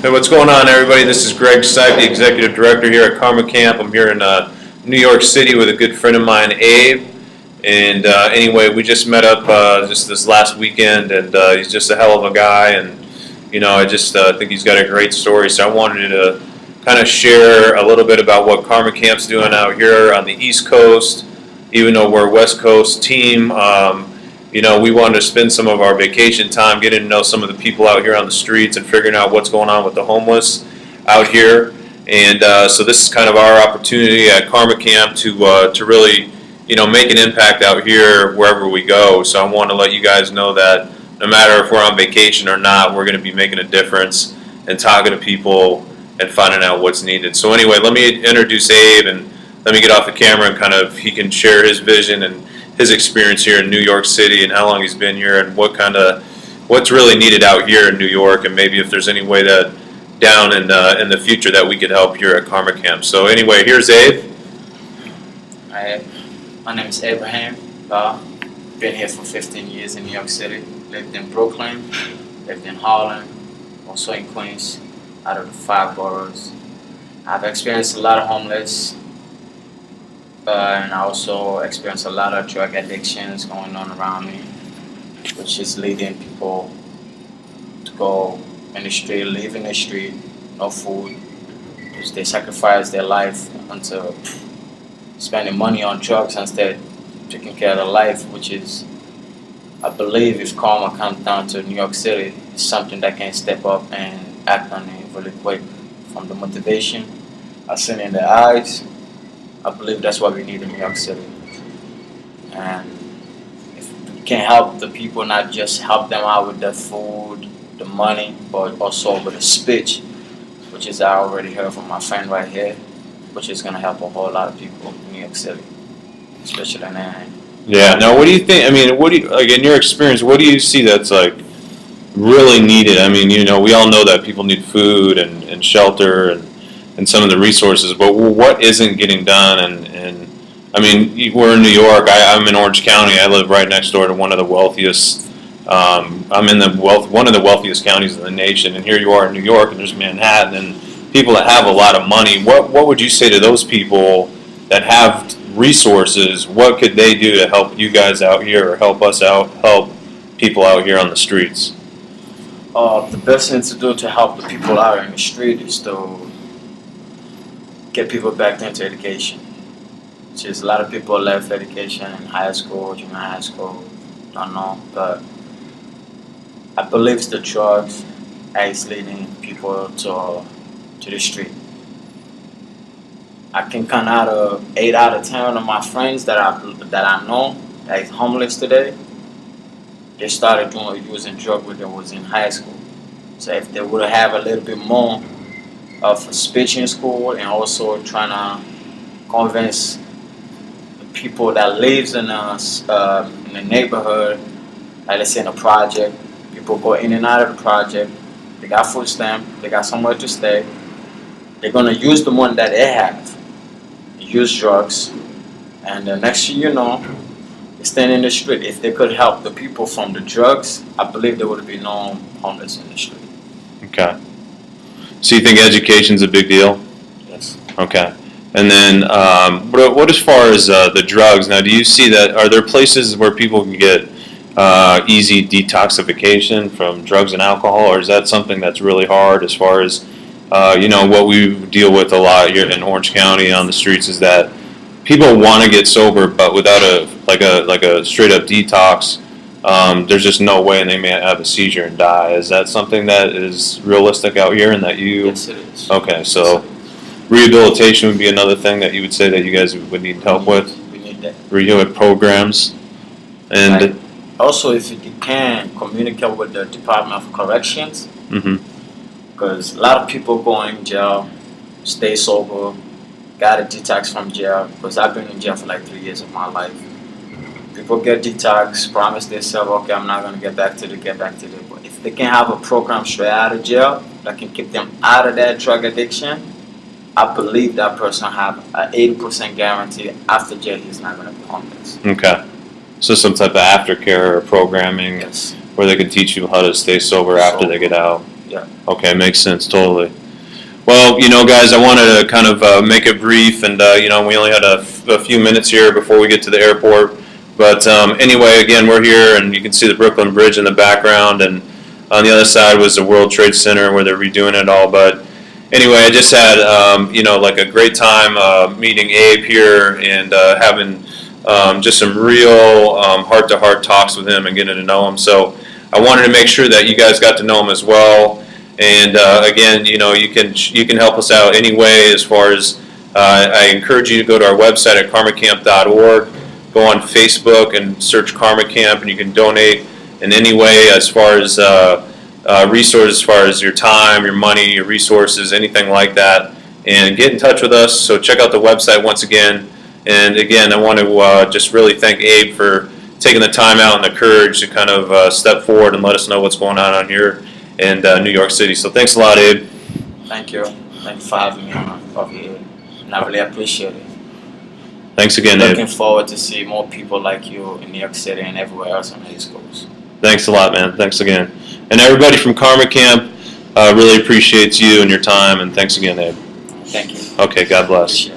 Hey, what's going on, everybody? This is Greg Sipe, the Executive Director here at Karma Camp. I'm here in New York City with a good friend of mine, Abe. And anyway, we just met up just this last weekend, and he's just a hell of a guy. And I just think he's got a great story. So I wanted to kind of share a little bit about what Karma Camp's doing out here on the East Coast. Even though we're a West Coast team, we wanted to spend some of our vacation time getting to know some of the people out here on the streets and figuring out what's going on with the homeless out here. And so this is kind of our opportunity at Karma Camp to really, make an impact out here wherever we go. So I want to let you guys know that no matter if we're on vacation or not, we're going to be making a difference and talking to people and finding out what's needed. So anyway, let me introduce Abe, and let me get off the camera and he can share his vision and his experience here in New York City and how long he's been here and what's really needed out here in New York, and maybe if there's any way that down in the future that we could help here at Karma Camp. So anyway, here's Abe. Hi, my name is Abraham. Been here for 15 years in New York City. Lived in Brooklyn, lived in Harlem, also in Queens, out of the 5 boroughs. I've experienced a lot of homeless, and I also experienced a lot of drug addictions going on around me, which is leading people to go in the street, live in the street, no food, because they sacrifice their life until spending money on drugs instead of taking care of their life, which is, I believe, if karma comes down to New York City, it's something that can step up and act on it really quick. From the motivation I've seen in their eyes, I believe that's what we need in New York City. And if we can help the people, not just help them out with the food, the money, but also with the speech, which is I already heard from my friend right here, which is going to help a whole lot of people in New York City, especially in Anaheim. Yeah. Now, what do you think? I mean, in your experience, what do you see that's really needed? I mean, we all know that people need food and shelter and some of the resources, but what isn't getting done? And I mean, we're in New York. I'm in Orange County. I live right next door to one of the wealthiest. I'm in one of the wealthiest counties in the nation, and here you are in New York, and there's Manhattan, and people that have a lot of money. What would you say to those people that have resources? What could they do to help you guys out here, or help us out, help people out here on the streets? The best thing to do to help the people out in the street is to get people back into education. Which is, a lot of people left education in high school, junior high school, don't know, but I believe it's the drugs that is leading people to the street. I can count out of 8 out of 10 of my friends that I know that is homeless today. They started using drugs when they was in high school. So if they would have a little bit more of speech in school, and also trying to convince the people that lives in the neighborhood, like let's say in a project, people go in and out of the project, they got food stamp, they got somewhere to stay, they're gonna use the money that they have, use drugs, and the next thing you know, they stand in the street. If they could help the people from the drugs, I believe there would be no homeless in the street. Okay. So you think education's a big deal? Yes. Okay. And then what as far as the drugs? Now, do you see that, are there places where people can get easy detoxification from drugs and alcohol, or is that something that's really hard as far as, what we deal with a lot here in Orange County on the streets is that people want to get sober, but without a straight up detox, there's just no way, and they may have a seizure and die. Is that something that is realistic out here, and that you? Yes, it is. Okay, so rehabilitation would be another thing that you would say that you guys would need help with. We need that. Rehab programs, and Right. Also, if you can communicate with the Department of Corrections, because a lot of people go in jail, stay sober, got a detox from jail. Because I've been in jail for like 3 years of my life. People get detox, promise themselves, okay, I'm not gonna get back to the. But if they can have a program straight out of jail that can keep them out of that drug addiction, I believe that person have an 80% guarantee after jail he's not gonna be homeless. okay, so some type of aftercare or programming Yes. where they can teach you how to stay sober after they get out. Yeah. Okay, makes sense, totally. Well, guys, I wanted to kind of make it brief, and we only had a few minutes here before we get to the airport. But anyway, again, we're here, and you can see the Brooklyn Bridge in the background, and on the other side was the World Trade Center where they're redoing it all. But anyway, I just had like a great time meeting Abe here and having just some real heart-to-heart talks with him and getting to know him. So I wanted to make sure that you guys got to know him as well. And again, you can help us out anyway. As far as I encourage you to go to our website at karmacamp.org. Go on Facebook and search Karma Camp, and you can donate in any way as far as resources, as far as your time, your money, your resources, anything like that. And get in touch with us. So check out the website once again. And again, I want to just really thank Abe for taking the time out and the courage to kind of step forward and let us know what's going on here in New York City. So thanks a lot, Abe. Thank you. Thank you for having me over here. And I really appreciate it. Thanks again, Abe. Looking forward to see more people like you in New York City and everywhere else on the East Coast. Thanks a lot, man. Thanks again. And everybody from Karma Camp really appreciates you and your time. And thanks again, Abe. Thank you. Okay, God bless. Appreciate it.